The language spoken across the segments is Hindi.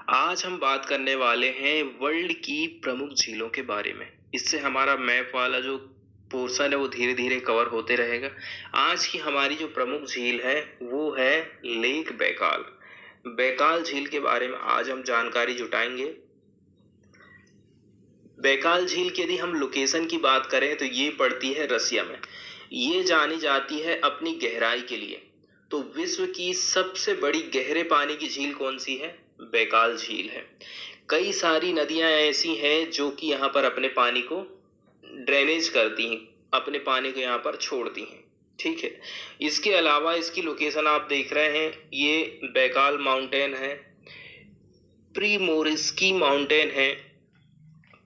आज हम बात करने वाले हैं वर्ल्ड की प्रमुख झीलों के बारे में। इससे हमारा मैप वाला जो पोर्शन है वो धीरे धीरे कवर होते रहेगा। आज की हमारी जो प्रमुख झील है वो है लेक बैकाल। बैकाल झील के बारे में आज हम जानकारी जुटाएंगे। बैकाल झील की यदि हम लोकेशन की बात करें तो ये पड़ती है रसिया में। ये जानी जाती है अपनी गहराई के लिए। तो विश्व की सबसे बड़ी गहरे पानी की झील कौन सी है? बैकाल झील है। कई सारी नदियां ऐसी हैं जो कि यहाँ पर अपने पानी को ड्रेनेज करती हैं, अपने पानी को यहाँ पर छोड़ती हैं। ठीक है। इसके अलावा इसकी लोकेशन आप देख रहे हैं, ये बैकाल माउंटेन है, प्रीमोरिस्की माउंटेन है,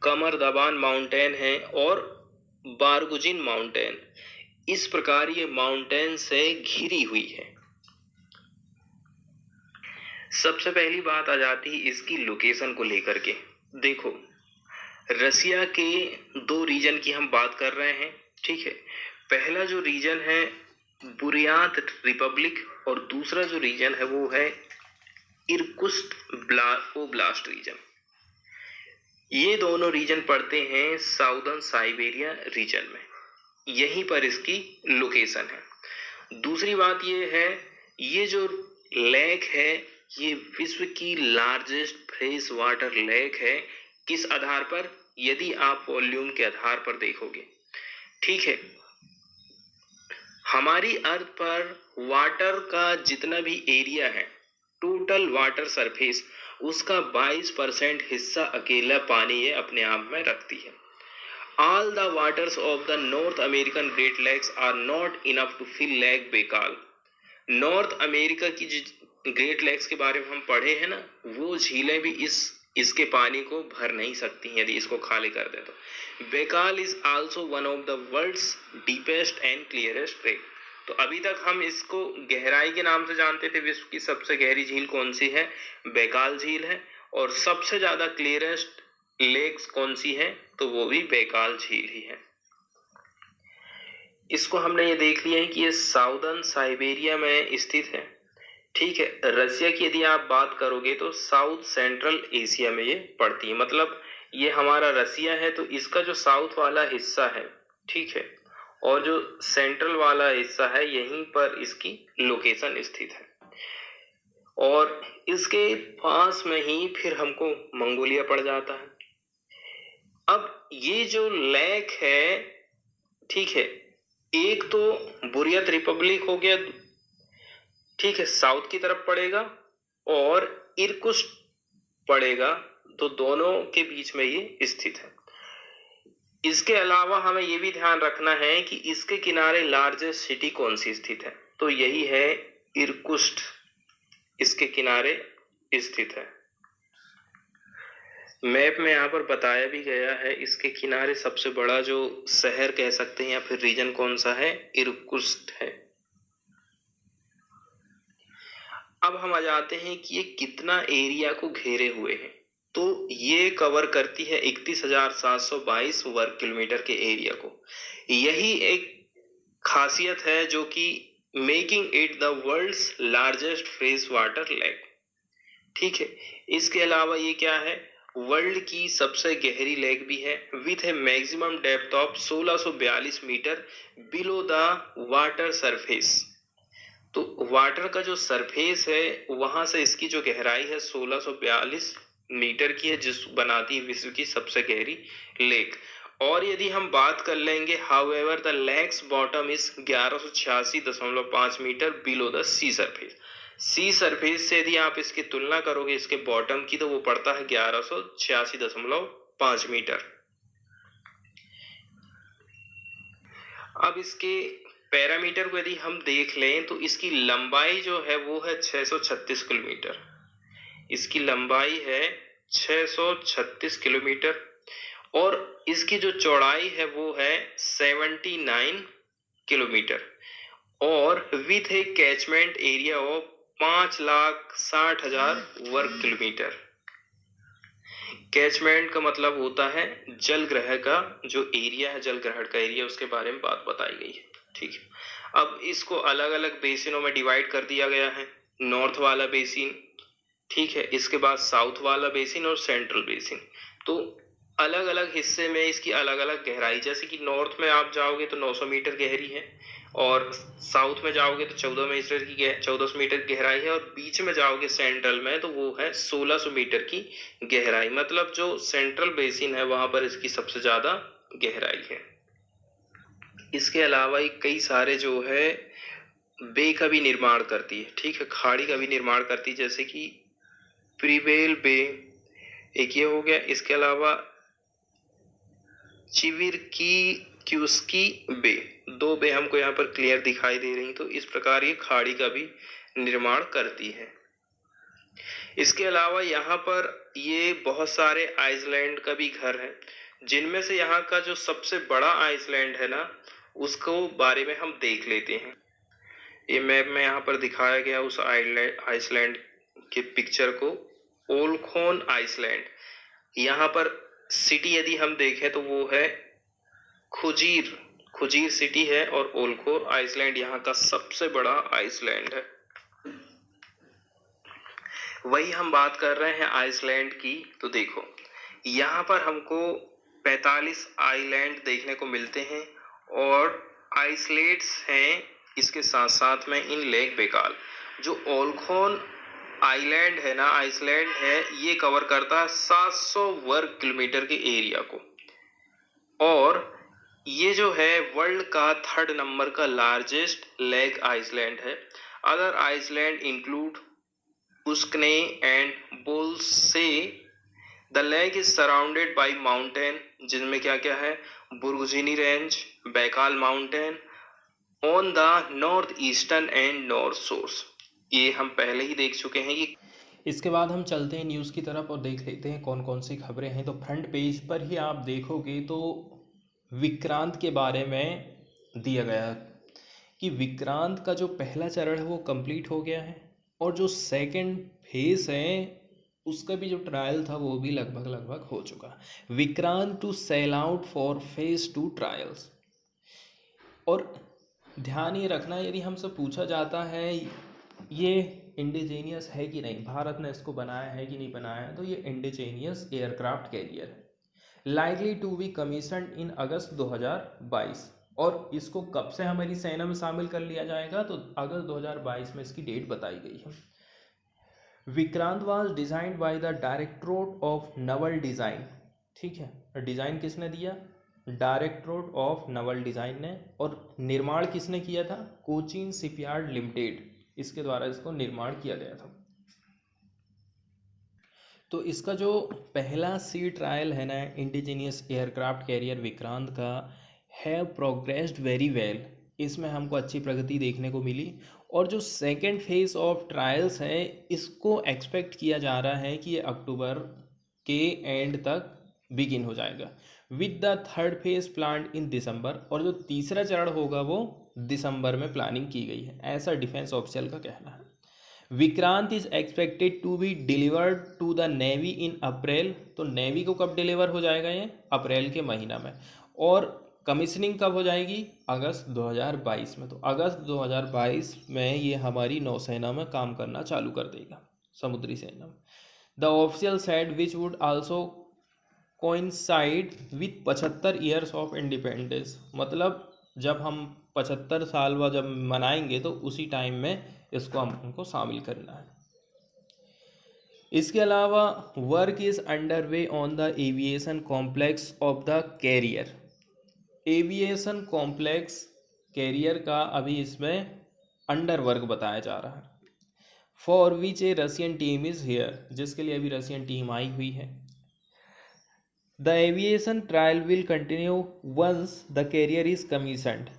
कमर दबान माउंटेन है और बारगुजिन माउंटेन। इस प्रकार ये माउंटेन से घिरी हुई है। सबसे पहली बात आ जाती है इसकी लोकेशन को लेकर के। देखो, रसिया के दो रीजन की हम बात कर रहे हैं। ठीक है। पहला जो रीजन है बुरियात रिपब्लिक और दूसरा जो रीजन है वो है इरकुत्स्क ओब्लास्ट रीजन। ये दोनों रीजन पड़ते हैं साउदर्न साइबेरिया रीजन में। यहीं पर इसकी लोकेशन है। दूसरी बात ये है, ये जो लेक है ये विश्व की लार्जेस्ट फ्रेश वाटर लेक है। किस आधार पर? यदि आप वॉल्यूम के आधार पर देखोगे। ठीक है। हमारी अर्थ पर वाटर का जितना भी एरिया है, टोटल वाटर सरफेस, उसका 22% हिस्सा अकेला पानी ये अपने आप में रखती है। All the waters of the North American Great Lakes are not enough to fill Lake Baikal। North America की जो ग्रेट लेक्स के बारे में हम पढ़े हैं ना, वो झीलें भी इसके पानी को भर नहीं सकती यदि इसको खाली कर दे तो। Baikal is also one of the world's deepest and clearest lake. तो अभी तक हम इसको गहराई के नाम से जानते थे। विश्व की सबसे गहरी झील कौन सी है? बैकाल झील है। और सबसे ज्यादा क्लियरेस्ट लेक्स कौन सी है? तो वो भी बैकाल झील ही है। इसको हमने ये देख लिया है कि ये साउदर्न साइबेरिया में स्थित है। ठीक है। रसिया की यदि आप बात करोगे तो साउथ सेंट्रल एशिया में ये पड़ती है। मतलब ये हमारा रसिया है तो इसका जो साउथ वाला हिस्सा है, ठीक है, और जो सेंट्रल वाला हिस्सा है यहीं पर इसकी लोकेशन स्थित है। और इसके पास में ही फिर हमको मंगोलिया पड़ जाता है। अब ये जो लेक है, ठीक है, एक तो बुरियत रिपब्लिक हो गया, ठीक है, साउथ की तरफ पड़ेगा, और इरकुत्स्क पड़ेगा, तो दोनों के बीच में ये स्थित है। इसके अलावा हमें ये भी ध्यान रखना है कि इसके किनारे लार्जेस्ट सिटी कौन सी स्थित है, तो यही है इरकुत्स्क, इसके किनारे स्थित है। मैप में यहाँ पर बताया भी गया है, इसके किनारे सबसे बड़ा जो शहर कह सकते हैं या फिर रीजन कौन सा है? इरकुत्स्क है। अब हम आ जाते हैं कि ये कितना एरिया को घेरे हुए हैं। तो ये कवर करती है 31,722 वर्ग किलोमीटर के एरिया को। यही एक खासियत है जो कि making it the world's largest fresh water lake. ठीक है। इसके अलावा ये क्या है? वर्ल्ड की सबसे गहरी लेक भी है, with a maximum depth of 1642 metre below the water surface. तो वाटर का जो सरफेस है वहां से इसकी जो गहराई है 1642 मीटर की है, जिस बनाती है विश्व की सबसे गहरी लेक। और यदि हम बात कर लेंगे, however the lake's bottom is 1186.5 metre below the sea surface. Sea surface से यदि आप इसकी तुलना करोगे इसके बॉटम की, तो वो पड़ता है 1186.5 मीटर। अब इसके पैरामीटर को यदि हम देख लें तो इसकी लंबाई जो है वो है 636 किलोमीटर। इसकी लंबाई है 636 किलोमीटर और इसकी जो चौड़ाई है वो है 79 किलोमीटर और with A catchment area of 5,60,000 वर्ग किलोमीटर। कैचमेंट का मतलब होता है जल ग्रहण का जो एरिया है, जल ग्रहण का एरिया, उसके बारे में बात बताई गई है। ठीक है। अब इसको अलग अलग बेसिनों में डिवाइड कर दिया गया है। नॉर्थ वाला बेसिन ठीक है। इसके बाद साउथ वाला बेसिन और सेंट्रल बेसिन। तो अलग अलग हिस्से में इसकी अलग अलग गहराई, जैसे कि नॉर्थ में आप जाओगे तो 900 मीटर गहरी है, और साउथ में जाओगे तो 1400 मीटर गहराई है, और बीच में जाओगे सेंट्रल में तो वो है 1600 मीटर की गहराई। मतलब जो सेंट्रल बेसिन है वहां पर इसकी सबसे ज्यादा गहराई है। इसके अलावा कई सारे जो है बे का भी निर्माण करती है, ठीक है, खाड़ी का भी निर्माण करती है, जैसे कि प्रिवेल बे एक ये हो गया। इसके अलावा चिविरकी क्यूस्की बे, दो बे हमको यहाँ पर क्लियर दिखाई दे रही। तो इस प्रकार ये खाड़ी का भी निर्माण करती है। इसके अलावा यहाँ पर ये बहुत सारे आइसलैंड का भी घर है, जिनमें से यहाँ का जो सबसे बड़ा आइसलैंड है ना, उसको बारे में हम देख लेते हैं। ये मैप में यहाँ पर दिखाया गया उस आइसलैंड के पिक्चर को, ओलखोन आइसलैंड। यहाँ पर सिटी यदि हम देखें तो वो है खुजीर सिटी है, और ओलखोर आइसलैंड यहाँ का सबसे बड़ा आइसलैंड है। वही हम बात कर रहे हैं आइसलैंड की। तो देखो यहाँ पर हमको 45 आइलैंड देखने को मिलते हैं, और आइसलेट्स हैं इसके साथ साथ में इन लेक बेकाल। जो ओलखोन आइलैंड है ना, आइसलैंड है, ये कवर करता है 700 वर्ग किलोमीटर के एरिया को, और ये जो है वर्ल्ड का 3rd नंबर का लार्जेस्ट लेक आइसलैंड है। Other island include Ushkany and बोल्से। The lake is surrounded by mountain, जिनमें क्या क्या है, बुर्गुजिनी range, Baikal mountain on the north eastern and north source. ये हम पहले ही देख चुके हैं कि। इसके बाद हम चलते हैं न्यूज़ की तरफ और देख लेते हैं कौन कौन सी खबरें हैं। तो फ्रंट पेज पर ही आप देखोगे तो विक्रांत के बारे में दिया गया है कि विक्रांत का जो पहला चरण है वो कंप्लीट हो गया है, और जो सेकंड फेज है उसका भी जो ट्रायल था वो भी लगभग हो चुका। Vikrant to sail out for phase 2 trials. और ध्यान ये रखना, यदि हमसे पूछा जाता है ये इंडिजीनियस है कि नहीं, भारत ने इसको बनाया है कि नहीं बनाया है, तो ये इंडिजीनियस एयरक्राफ्ट कैरियर है, लाइकली टू बी कमीशन्ड इन अगस्त 2022। और इसको कब से हमारी सेना में शामिल कर लिया जाएगा, तो अगस्त 2022 में इसकी डेट बताई गई है। Vikrant was designed by the directorate of Naval design, ठीक है, डिज़ाइन किसने दिया, डायरेक्टरेट ऑफ नवल डिज़ाइन ने, और निर्माण किसने किया था, कोचीन शिपयार्ड लिमिटेड, इसके द्वारा इसको निर्माण किया गया था। तो इसका जो पहला सी ट्रायल है ना इंडिजीनियस एयरक्राफ्ट कैरियर विक्रांत का, हैव प्रोग्रेस्ड वेरी वेल, इसमें हमको अच्छी प्रगति देखने को मिली। और जो सेकेंड फेज ऑफ ट्रायल्स है इसको एक्सपेक्ट किया जा रहा है कि ये अक्टूबर के एंड तक बिगिन हो जाएगा, with the 3rd phase plan in December. और जो तीसरा चरण होगा वो दिसंबर में प्लानिंग की गई है, ऐसा डिफेंस ऑफिशियल का कहना है। Vikrant is expected to be delivered to the navy in April. तो नेवी को कब डिलीवर हो जाएगा ये, अप्रैल के महीना में, और कमीशनिंग कब हो जाएगी, अगस्त 2022 में। तो अगस्त 2022 में ये हमारी नौसेना में काम करना चालू कर देगा, समुद्री सेना में। The official said which would also coincide with 75 years of independence. मतलब जब हम 75 साल बाद जब मनाएंगे तो उसी टाइम में इसको हमको शामिल करना है। इसके अलावा work is under way on the aviation complex of the carrier. Aviation complex carrier का अभी इसमें अंडर वर्क बताया जा रहा है। For which a Russian team is here, जिसके लिए अभी रशियन टीम आई हुई है। The aviation trial will continue once the carrier is commissioned.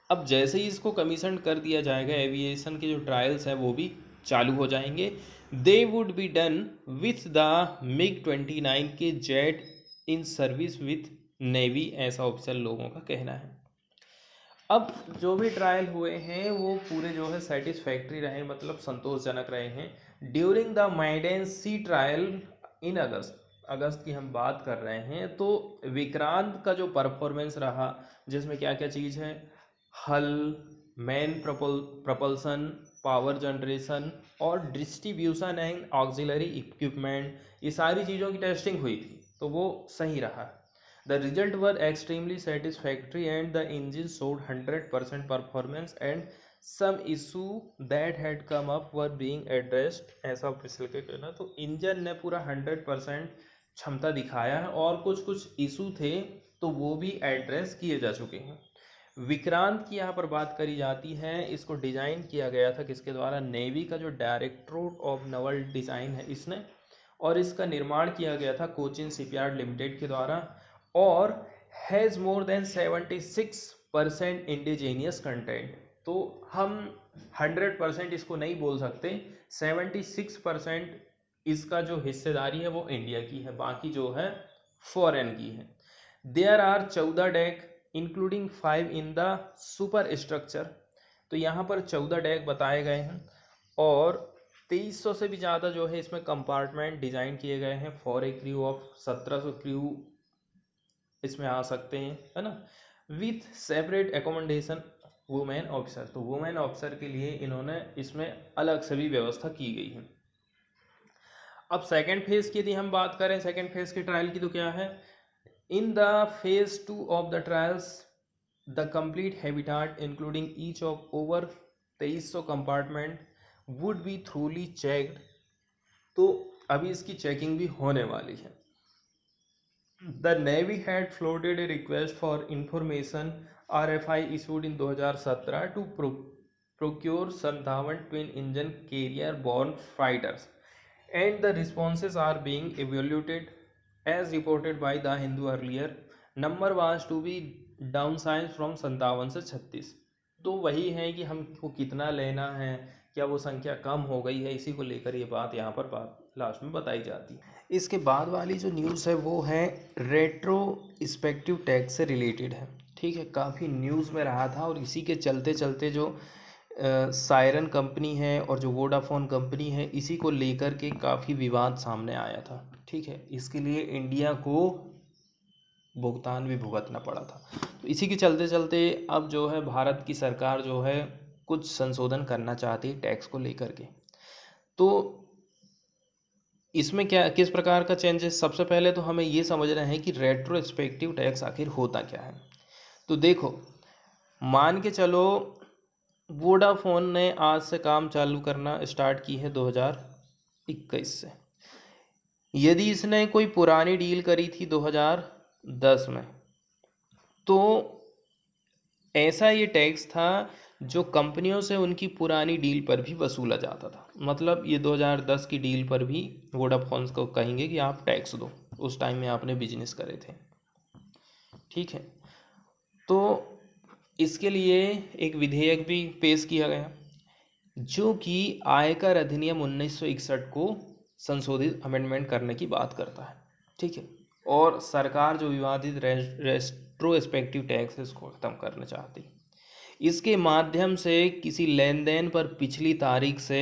अब जैसे ही इसको कमीशन कर दिया जाएगा, एविएशन के जो ट्रायल्स हैं वो भी चालू हो जाएंगे। They would be done with the MiG-29 के jet in service with navy, ऐसा ऑफिशियल लोगों का कहना है। अब जो भी ट्रायल हुए हैं वो पूरे जो है सेटिस्फैक्ट्री रहे, मतलब संतोषजनक रहे हैं। During the maiden sea trial in August की हम बात कर रहे हैं, तो विक्रांत का जो परफॉर्मेंस रहा, जिसमें क्या क्या चीज़ है, हल, मेन प्रपल्सन, पावर जनरेशन और डिस्ट्रीब्यूशन एंड ऑक्सिलरी इक्विपमेंट, ये सारी चीज़ों की टेस्टिंग हुई थी, तो वो सही रहा। The result were extremely satisfactory and the engine showed 100% performance and some issue that had come up were being addressed, ऐसा ऑफिशियल के कहना। तो इंजन ने पूरा 100% क्षमता दिखाया है और कुछ कुछ इशू थे तो वो भी एड्रेस किए जा चुके हैं। विक्रांत की यहाँ पर बात करी जाती है, इसको डिज़ाइन किया गया था किसके द्वारा? नेवी का जो डायरेक्टरेट ऑफ नवल डिज़ाइन है इसने, और इसका निर्माण किया गया था कोचिन शिपयार्ड लिमिटेड के द्वारा, और has more than 76% indigenous content. तो हम 100% इसको नहीं बोल सकते, 76% इसका जो हिस्सेदारी है वो इंडिया की है, बाकी जो है फॉरेन की है। There are 14 deck including 5 in the superstructure. तो यहाँ पर 14 डेक बताए गए हैं और 2300 से भी ज़्यादा जो है इसमें कंपार्टमेंट डिज़ाइन किए गए हैं for a crew of 1700 crew इसमें आ सकते हैं, है ना, with separate accommodation women officer. तो वुमेन ऑफिसर के लिए इन्होंने इसमें अलग से भी व्यवस्था की गई है। अब सेकेंड फेज़ की यदि हम बात करें, सेकेंड फेज़ के ट्रायल की, तो क्या है? In the phase 2 of the trials, the complete habitat including each of over 2300 compartment would be thoroughly checked। तो अभी इसकी चेकिंग भी होने वाली है। The Navy had floated a request for information RFI issued in 2017 to procure Santhavan twin engine carrier borne fighters, and the responses are being evaluated as reported by the Hindu earlier। number was to be downsized from 57 से 36। तो वही है कि हमको कितना लेना है, क्या वो संख्या कम हो गई है, इसी को लेकर ये बात यहाँ पर बात लास्ट में बताई जाती है। इसके बाद वाली जो न्यूज़ है वो है रेट्रोस्पेक्टिव टैक्स से रिलेटेड है, ठीक है, काफ़ी न्यूज़ में रहा था और इसी के चलते चलते जो सायरन कंपनी है और जो वोडाफोन कंपनी है, इसी को लेकर के काफ़ी विवाद सामने आया था, ठीक है। इसके लिए इंडिया को भुगतान भी भुगतना पड़ा था। तो इसी के चलते चलते अब जो है भारत की सरकार जो है कुछ संशोधन करना चाहती है टैक्स को लेकर के। तो इसमें क्या किस प्रकार का चेंजेस? सबसे पहले तो हमें ये समझना है कि रेट्रोस्पेक्टिव टैक्स आखिर होता क्या है। तो देखो, मान के चलो वोडाफोन ने आज से काम चालू करना स्टार्ट की है 2021 से। यदि इसने कोई पुरानी डील करी थी 2010 में, तो ऐसा ये टैक्स था जो कंपनियों से उनकी पुरानी डील पर भी वसूला जाता था। मतलब ये 2010 की डील पर भी वोडाफोन को कहेंगे कि आप टैक्स दो, उस टाइम में आपने बिजनेस करे थे, ठीक है। तो इसके लिए एक विधेयक भी पेश किया गया जो कि आयकर अधिनियम 1961 को संशोधित अमेंडमेंट करने की बात करता है, ठीक है। और सरकार जो विवादित रेट्रोस्पेक्टिव टैक्स है इसको ख़त्म करना चाहती है। इसके माध्यम से किसी लेन देन पर पिछली तारीख से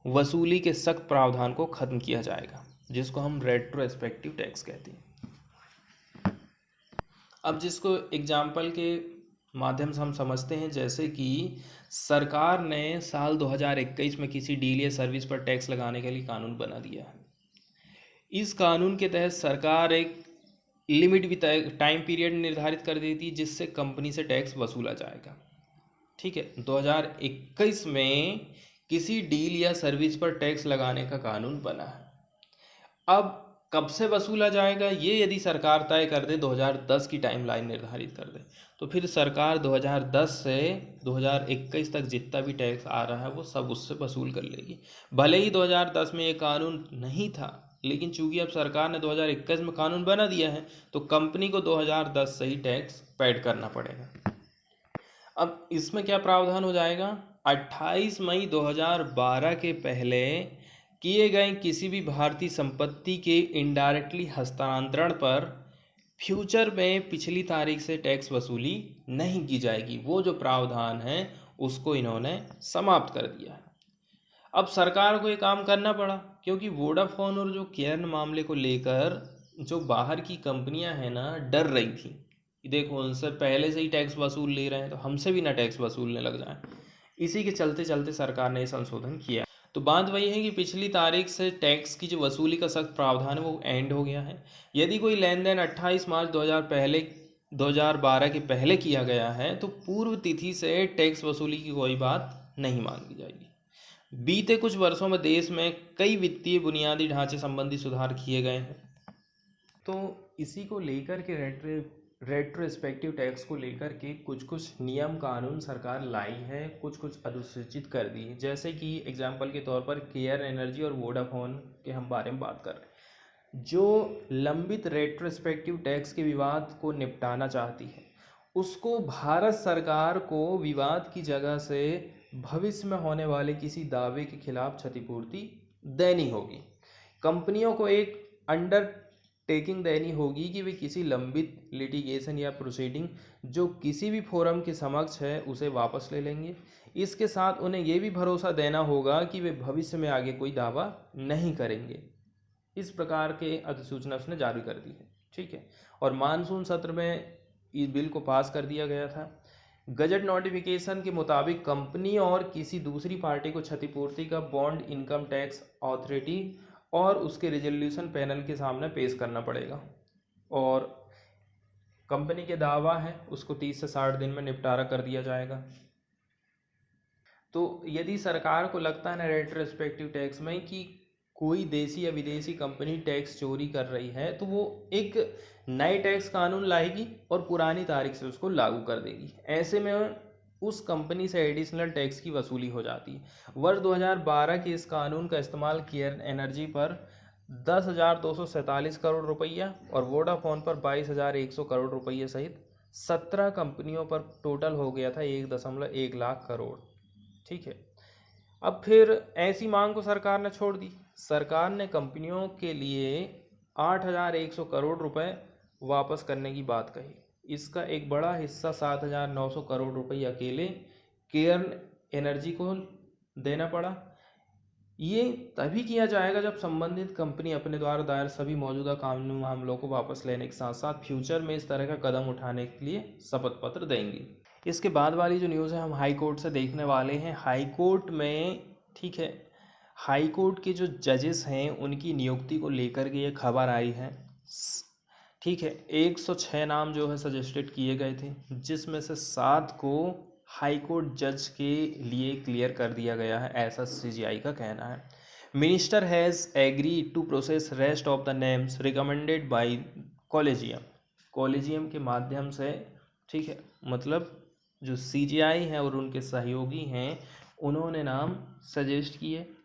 वसूली के सख्त प्रावधान को खत्म किया जाएगा, जिसको हम रेट्रोस्पेक्टिव टैक्स कहते हैं। अब जिसको एग्जाम्पल के माध्यम से हम समझते हैं, जैसे कि सरकार ने साल 2021 में किसी डील या सर्विस पर टैक्स लगाने के लिए कानून बना दिया है। इस कानून के तहत सरकार एक लिमिट भी टाइम पीरियड निर्धारित कर देती है जिससे कंपनी से टैक्स वसूला जाएगा, ठीक है। 2021 में किसी डील या सर्विस पर टैक्स लगाने का कानून बना है। अब कब से वसूला जाएगा ये यदि सरकार तय कर दे, 2010 की टाइमलाइन निर्धारित कर दे, तो फिर सरकार 2010 से 2021 तक जितना भी टैक्स आ रहा है वो सब उससे वसूल कर लेगी। भले ही 2010 में ये कानून नहीं था, लेकिन चूंकि अब सरकार ने 2021 में कानून बना दिया है तो कंपनी को 2010 से ही टैक्स पेड करना पड़ेगा। अब इसमें क्या प्रावधान हो जाएगा? 28 मई 2012 के पहले किए गए किसी भी भारतीय संपत्ति के इनडायरेक्टली हस्तांतरण पर फ्यूचर में पिछली तारीख से टैक्स वसूली नहीं की जाएगी। वो जो प्रावधान है उसको इन्होंने समाप्त कर दिया है। अब सरकार को ये काम करना पड़ा क्योंकि वोडाफोन और जो केयर्न मामले को लेकर जो बाहर की कंपनियां हैं ना, डर रही थी। देखो, उनसे पहले से ही टैक्स वसूल ले रहे हैं तो हमसे भी ना टैक्स वसूलने लग जाए। इसी के चलते चलते सरकार ने ये संशोधन किया। तो बात वही है कि पिछली तारीख से टैक्स की जो वसूली का सख्त प्रावधान है वो एंड हो गया है। यदि कोई लेन देन 28 मार्च 2012 के पहले किया गया है तो पूर्व तिथि से टैक्स वसूली की कोई बात नहीं मानी जाएगी। बीते कुछ वर्षों में देश में कई वित्तीय बुनियादी ढांचे संबंधी सुधार किए गए हैं। तो इसी को लेकर के रेट्रोस्पेक्टिव टैक्स को लेकर के कुछ कुछ नियम कानून सरकार लाई है, कुछ कुछ अधिसूचित कर दी है। जैसे कि एग्जांपल के तौर पर केयर एनर्जी और वोडाफोन के हम बारे में बात कर रहे हैं, जो लंबित रेट्रोस्पेक्टिव टैक्स के विवाद को निपटाना चाहती है, उसको भारत सरकार को विवाद की जगह से भविष्य में होने वाले किसी दावे के खिलाफ क्षतिपूर्ति देनी होगी। कंपनियों को एक अंडरटेकिंग देनी होगी कि वे किसी लंबित लिटिगेशन या प्रोसीडिंग जो किसी भी फोरम के समक्ष है उसे वापस ले लेंगे। इसके साथ उन्हें यह भी भरोसा देना होगा कि वे भविष्य में आगे कोई दावा नहीं करेंगे। इस प्रकार के अधिसूचना उसने जारी कर दी है। ठीक है, और मानसून सत्र में इस बिल को पास कर दिया गया था। गजट नोटिफिकेशन के मुताबिक कंपनी और किसी दूसरी पार्टी को क्षतिपूर्ति का बॉन्ड इनकम टैक्स अथॉरिटी और उसके रिजोल्यूशन पैनल के सामने पेश करना पड़ेगा, और कंपनी के दावा है उसको 30 से 60 दिन में निपटारा कर दिया जाएगा। तो यदि सरकार को लगता है ना रेट्रोस्पेक्टिव टैक्स में कि कोई देशी या विदेशी कंपनी टैक्स चोरी कर रही है, तो वो एक नए टैक्स कानून लाएगी और पुरानी तारीख से उसको लागू कर देगी। ऐसे में उस कंपनी से एडिशनल टैक्स की वसूली हो जाती है। वर्ष 2012 के इस कानून का इस्तेमाल केयर एनर्जी पर 10,247 करोड़ रुपया और वोडाफोन पर 22,100 करोड़ रुपये सहित 17 कंपनियों पर टोटल हो गया था 1.1 लाख करोड़। ठीक है, अब फिर ऐसी मांग को सरकार ने छोड़ दी। सरकार ने कंपनियों के लिए 8,100 करोड़ रुपए वापस करने की बात कही। इसका एक बड़ा हिस्सा 7,900 करोड़ रुपए अकेले केयर एनर्जी को देना पड़ा। ये तभी किया जाएगा जब संबंधित कंपनी अपने द्वारा दायर सभी मौजूदा कानूनी मामलों को वापस लेने के साथ साथ फ्यूचर में इस तरह का कदम उठाने के लिए शपथ पत्र देंगी। इसके बाद वाली जो न्यूज़ है हम हाई कोर्ट से देखने वाले हैं। हाई कोर्ट में, ठीक है, हाई कोर्ट के जो जजेस हैं उनकी नियुक्ति को लेकर के ये खबर आई है। ठीक है, 106 नाम जो है सजेस्टेड किए गए थे, जिसमें से 7 को हाई कोर्ट जज के लिए क्लियर कर दिया गया है, ऐसा CGI का कहना है। Minister has agree to process rest of the names recommended by collegium के माध्यम से। ठीक है, मतलब जो CGI है और उनके सहयोगी हैं उन्होंने नाम सजेस्ट किए।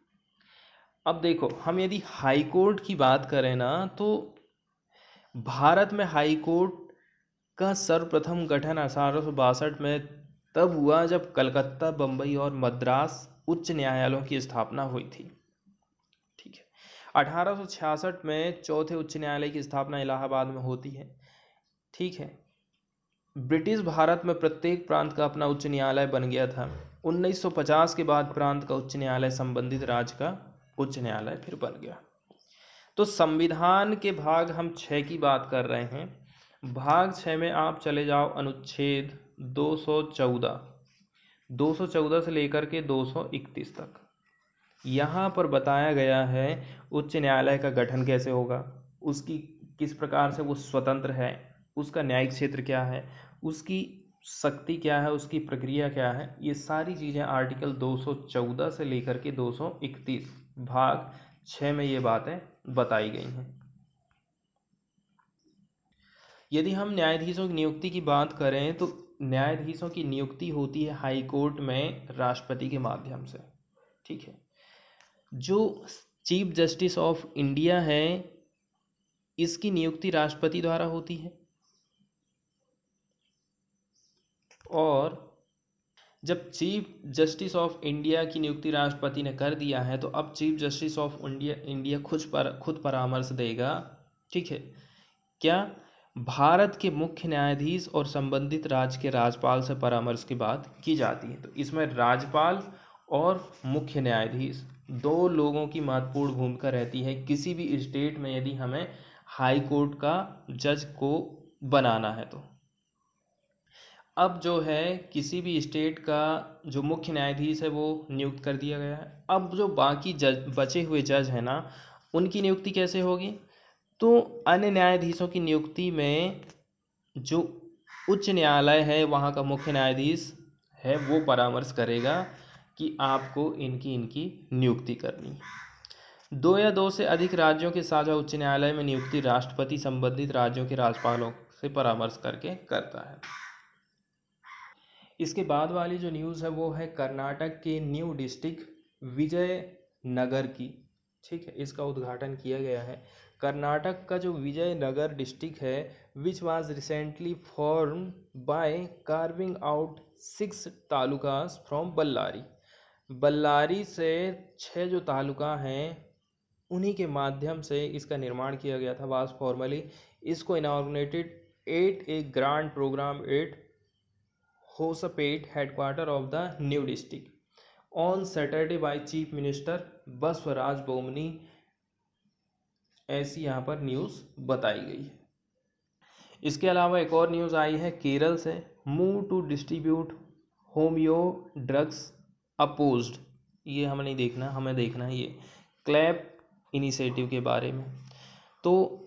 अब देखो, हम यदि हाई कोर्ट की बात करें ना, तो भारत में हाई कोर्ट का सर्वप्रथम गठन 1862 में तब हुआ जब कलकत्ता, बम्बई और मद्रास उच्च न्यायालयों की स्थापना हुई थी। ठीक है, 1866 में चौथे उच्च न्यायालय की स्थापना इलाहाबाद में होती है। ठीक है, ब्रिटिश भारत में प्रत्येक प्रांत का अपना उच्च न्यायालय बन गया था। 1950 के बाद प्रांत का उच्च न्यायालय संबंधित राज्य का उच्च न्यायालय फिर बन गया। तो संविधान के भाग हम 6 की बात कर रहे हैं। भाग 6 में आप चले जाओ अनुच्छेद 214 से लेकर के 231 तक। यहाँ पर बताया गया है उच्च न्यायालय का गठन कैसे होगा, उसकी किस प्रकार से वो स्वतंत्र है, उसका न्यायिक क्षेत्र क्या है, उसकी शक्ति क्या है, उसकी प्रक्रिया क्या है। ये सारी चीज़ें आर्टिकल 214 से लेकर के 231 भाग 6 में ये बातें बताई गई हैं। यदि हम न्यायाधीशों की नियुक्ति की बात करें तो न्यायाधीशों की नियुक्ति होती है हाई कोर्ट में राष्ट्रपति के माध्यम से। ठीक है, जो चीफ जस्टिस ऑफ इंडिया है इसकी नियुक्ति राष्ट्रपति द्वारा होती है, और जब चीफ जस्टिस ऑफ इंडिया की नियुक्ति राष्ट्रपति ने कर दिया है तो अब चीफ जस्टिस ऑफ इंडिया खुद परामर्श देगा। ठीक है, क्या भारत के मुख्य न्यायाधीश और संबंधित राज्य के राज्यपाल से परामर्श की बात की जाती है। तो इसमें राज्यपाल और मुख्य न्यायाधीश 2 लोगों की महत्वपूर्ण भूमिका रहती है किसी भी स्टेट में यदि हमें हाई कोर्ट का जज को बनाना है तो। अब जो है किसी भी स्टेट का जो मुख्य न्यायाधीश है वो नियुक्त कर दिया गया है। अब जो बाकी जज बचे हुए जज हैं ना, उनकी नियुक्ति कैसे होगी? तो अन्य न्यायाधीशों की नियुक्ति में जो उच्च न्यायालय है वहाँ का मुख्य न्यायाधीश है वो परामर्श करेगा कि आपको इनकी इनकी नियुक्ति करनी है। 2 या 2 से अधिक राज्यों के साझा उच्च न्यायालय में नियुक्ति राष्ट्रपति संबंधित राज्यों के राज्यपालों से परामर्श करके करता है। इसके बाद वाली जो न्यूज़ है वो है कर्नाटक के न्यू डिस्ट्रिक्ट विजयनगर की। ठीक है, इसका उद्घाटन किया गया है। कर्नाटक का जो विजयनगर डिस्ट्रिक्ट है which was recently form by carving out 6 talukas from Ballari. Ballari से 6 जो तालुका हैं उन्हीं के माध्यम से इसका निर्माण किया गया था। वाज फॉर्मली इसको inaugurated at a grand programme at Hospet headquarter of the new district on Saturday by chief minister Basavaraj Bommai. ऐसी यहाँ पर न्यूज़ बताई गई है। इसके अलावा एक और न्यूज़ आई है केरल से। Move to distribute homeo drugs opposed. ये हमें नहीं देखना, हमें देखना है ये क्लैप इनिशिएटिव के बारे में। तो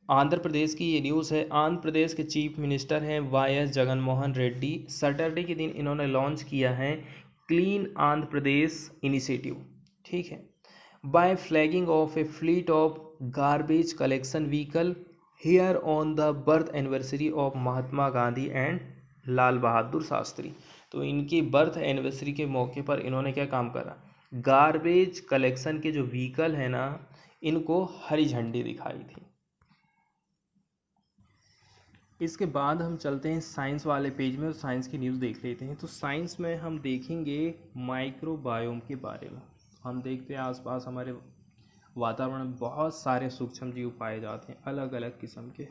आंध्र प्रदेश की ये न्यूज़ है। आंध्र प्रदेश के चीफ मिनिस्टर हैं वाई.एस. जगनमोहन रेड्डी। सैटरडे के दिन इन्होंने लॉन्च किया है क्लीन आंध्र प्रदेश इनिशिएटिव। ठीक है, by flagging off a fleet of garbage collection vehicle here on the birth anniversary of Mahatma Gandhi and Lal Bahadur Shastri. तो इनकी बर्थ एनिवर्सरी के मौके पर इन्होंने क्या काम करा? गार्बेज कलेक्शन के जो व्हीकल है ना, इनको हरी झंडी दिखाई थी। इसके बाद हम चलते हैं साइंस वाले पेज में और साइंस की न्यूज़ देख लेते हैं। तो साइंस में हम देखेंगे माइक्रोबायोम के बारे में। हम देखते हैं आसपास हमारे वातावरण में बहुत सारे सूक्ष्म जीव पाए जाते हैं अलग अलग किस्म के।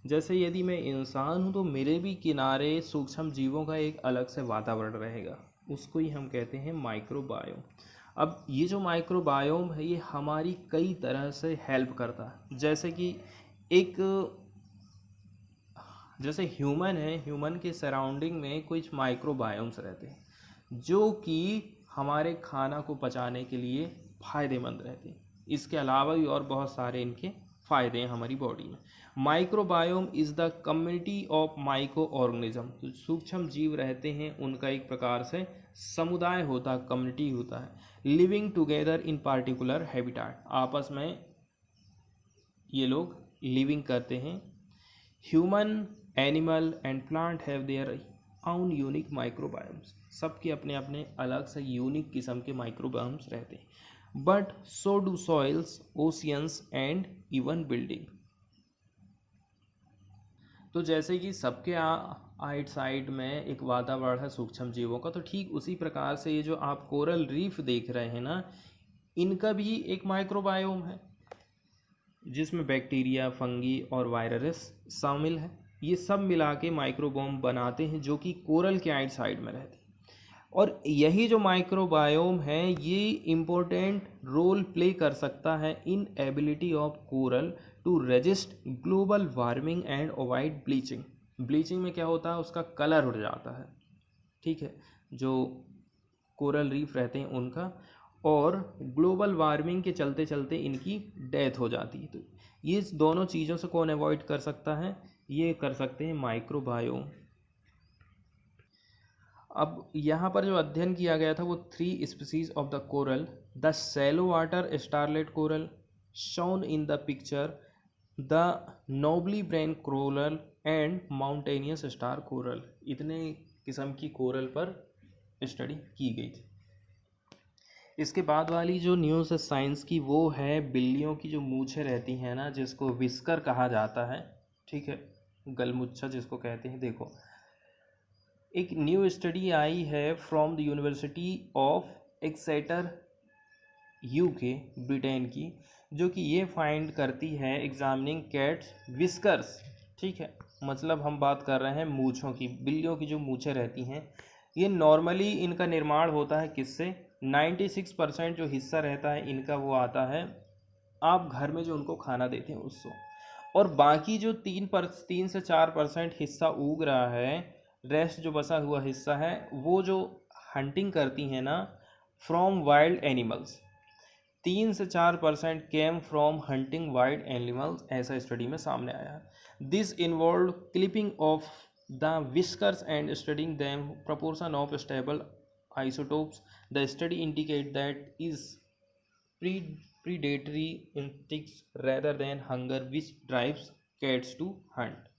जैसे यदि मैं इंसान हूँ तो मेरे भी किनारे सूक्ष्म जीवों का एक अलग से वातावरण रहेगा, उसको ही हम कहते हैं माइक्रोबायोम। अब ये जो माइक्रोबायोम है ये हमारी कई तरह से हेल्प करता है। जैसे ह्यूमन है, ह्यूमन के सराउंडिंग में कुछ माइक्रोबायोम्स रहते हैं जो कि हमारे खाना को पचाने के लिए फ़ायदेमंद रहते हैं। इसके अलावा भी और बहुत सारे इनके फ़ायदे हैं हमारी बॉडी में। Microbiome is the community of micro organism. जो सूक्ष्म जीव रहते हैं उनका एक प्रकार से समुदाय होता है, कम्युनिटी होता है। Living together in particular habitat, आपस में ये लोग लिविंग करते हैं। Human, animal and plant have their own unique microbiomes. सबके अपने अपने अलग से यूनिक किस्म के माइक्रोबायोम्स रहते हैं। But so do soils, oceans and even building. तो जैसे कि सबके आइट साइड में एक वातावरण है सूक्ष्म जीवों का, तो ठीक उसी प्रकार से ये जो आप कोरल रीफ देख रहे हैं ना, इनका भी एक माइक्रोबायोम है जिसमें बैक्टीरिया, फंगी और वायरस शामिल है। ये सब मिला के माइक्रोबायोम बनाते हैं जो कि कोरल के आइट साइड में रहते हैं। और यही जो माइक्रोबायोम है ये इम्पोर्टेंट रोल प्ले कर सकता है in ability of coral to resist global warming and avoid bleaching. Bleaching में क्या होता है, उसका कलर उड़ जाता है। ठीक है, जो कोरल रीफ रहते हैं उनका, और ग्लोबल वार्मिंग के चलते चलते इनकी डेथ हो जाती है। तो ये दोनों चीज़ों से कौन अवॉइड कर सकता है? ये कर सकते हैं माइक्रोबायोम। अब यहाँ पर जो अध्ययन किया गया था वो 3 species of the coral, the shallow water starlet coral shown in the picture, the nobly brain coral and mountainous star coral. इतने किस्म की कोरल पर स्टडी की गई थी। इसके बाद वाली जो न्यूज़ है साइंस की वो है बिल्लियों की जो मूछें रहती हैं ना, जिसको विस्कर कहा जाता है। ठीक है, गलमुच्छा जिसको कहते हैं। देखो, एक न्यू स्टडी आई है from the university of Exeter UK, Britain की, जो कि ये फाइंड करती है एग्जामिनिंग कैट्स विस्कर्स। ठीक है, मतलब हम बात कर रहे हैं मूछों की। बिल्लियों की जो मूछें रहती हैं ये नॉर्मली इनका निर्माण होता है किससे? 96% जो हिस्सा रहता है इनका वो आता है आप घर में जो उनको खाना देते हैं उससे, और बाकी जो 3 से 4% हिस्सा उग रहा है रेस्ट जो बचा हुआ हिस्सा है वो जो हंटिंग करती हैं ना फ्रॉम वाइल्ड एनिमल्स, 3 से 4% came from hunting wild animals, ऐसा स्टडी में सामने आया। This involve clipping of the whiskers and studying them proportion of stable isotopes. The study indicate that is predatory instincts rather than hunger which drives cats to hunt.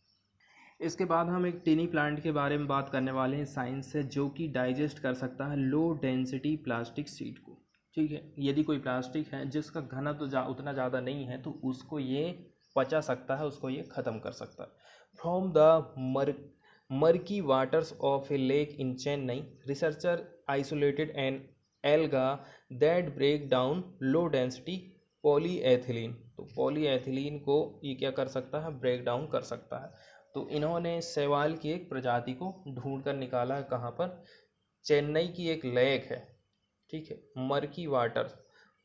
इसके बाद हम एक टिनी प्लांट के बारे में बात करने वाले हैं साइंस से, जो कि डाइजेस्ट कर सकता है लो डेंसिटी प्लास्टिक सीड को। ठीक है, यदि कोई प्लास्टिक है जिसका घनत्व उतना ज़्यादा नहीं है तो उसको ये पचा सकता है, उसको ये ख़त्म कर सकता है। From the murky waters of a lake in Chennai, researcher isolated an alga that break down low density polyethylene। तो polyethylene को ये क्या कर सकता है, ब्रेक डाउन कर सकता है। तो इन्होंने शैवाल की एक प्रजाति को ढूंढ कर निकाला है, कहाँ पर, चेन्नई की एक लेक है। ठीक है, murky water,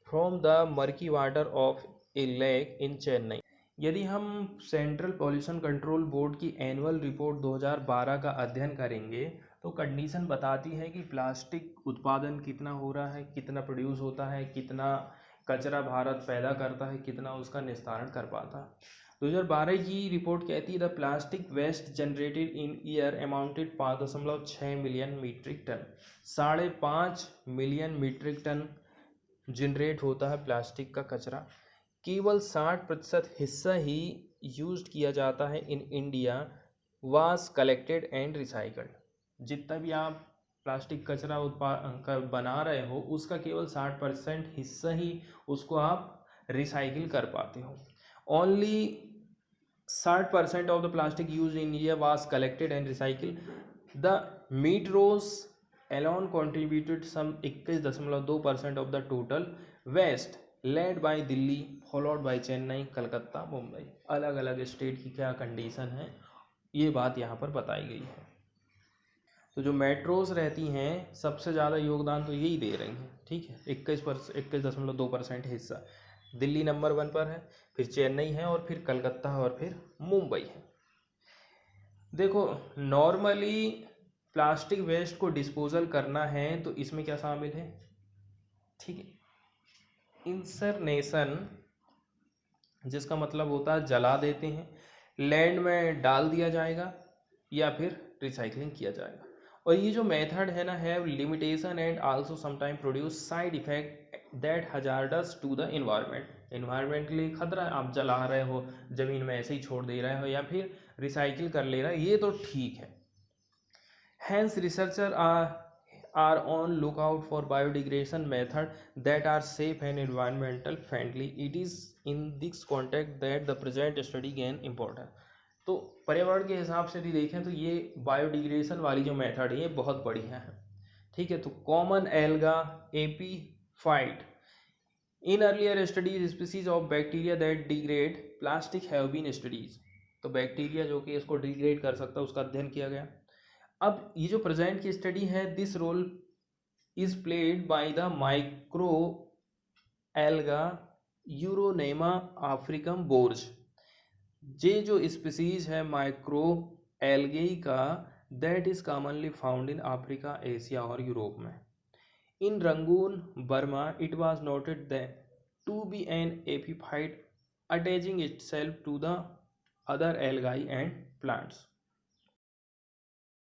from the murky water of A lake in Chennai. यदि हम सेंट्रल पॉल्यूशन कंट्रोल बोर्ड की एनुअल रिपोर्ट 2012 का अध्ययन करेंगे तो कंडीशन बताती है कि प्लास्टिक उत्पादन कितना हो रहा है, कितना प्रोड्यूस होता है, कितना कचरा भारत पैदा करता है, कितना उसका निस्तारण कर पाता है। 2012 की रिपोर्ट कहती है the plastic waste generated in year amounted 5.6 million metric ton. 5.5 million metric ton generate होता है प्लास्टिक का कचरा। केवल 60% हिस्सा ही यूज किया जाता है in India was collected and recycled. जितना भी आप प्लास्टिक कचरा बना रहे हो उसका केवल 60% हिस्सा ही उसको आप रिसाइकिल कर पाते हो। Only 60% of the plastic use in India was collected and recycle. The metros alone contributed some 21.2% of the total waste, led by Delhi, followed by Chennai, Calcutta, Mumbai. अलग अलग स्टेट की क्या कंडीशन है ये बात यहाँ पर बताई गई है। तो जो मेट्रोज रहती हैं सबसे ज़्यादा योगदान तो यही दे रही हैं। ठीक है, 21.2% हिस्सा। दिल्ली नंबर 1 पर है, फिर चेन्नई है, और फिर कलकत्ता है, और फिर मुंबई है। देखो, नॉर्मली प्लास्टिक वेस्ट को डिस्पोजल करना है तो इसमें क्या शामिल है, ठीक है, इंसरनेशन, जिसका मतलब होता है जला देते हैं, लैंड में डाल दिया जाएगा या फिर रिसाइकलिंग किया जाएगा। और ये जो मेथड है ना, have limitation and also sometime produce side effect that hazardous to the environment. Environment के लिए खतरा है, आप जला रहे हो, ज़मीन में ऐसे ही छोड़ दे रहे हो, या फिर रिसाइकिल कर ले रहे हो, ये तो ठीक है। Hence, researchers are on lookout for biodegradation methods that are safe and environmental friendly. It is in this context that the present study gain importance. तो पर्यावरण के हिसाब से भी देखें तो ये बायोडिग्रेडेशन वाली जो मेथड है ये बहुत बढ़िया है। ठीक है, तो common alga epiphyte in earlier studies species of bacteria that degrade plastic have been studies. तो बैक्टीरिया जो कि इसको डिग्रेड कर सकता है उसका अध्ययन किया गया। अब ये जो प्रेजेंट की स्टडी है, this role is played by the micro alga Uronema africum Borge. ये जो स्पीसीज है माइक्रो एल्गे का, that is commonly found in Africa, Asia और यूरोप में। In Rangoon, Burma, it was noted that to be an epiphyte attaching itself to the other algae and plants.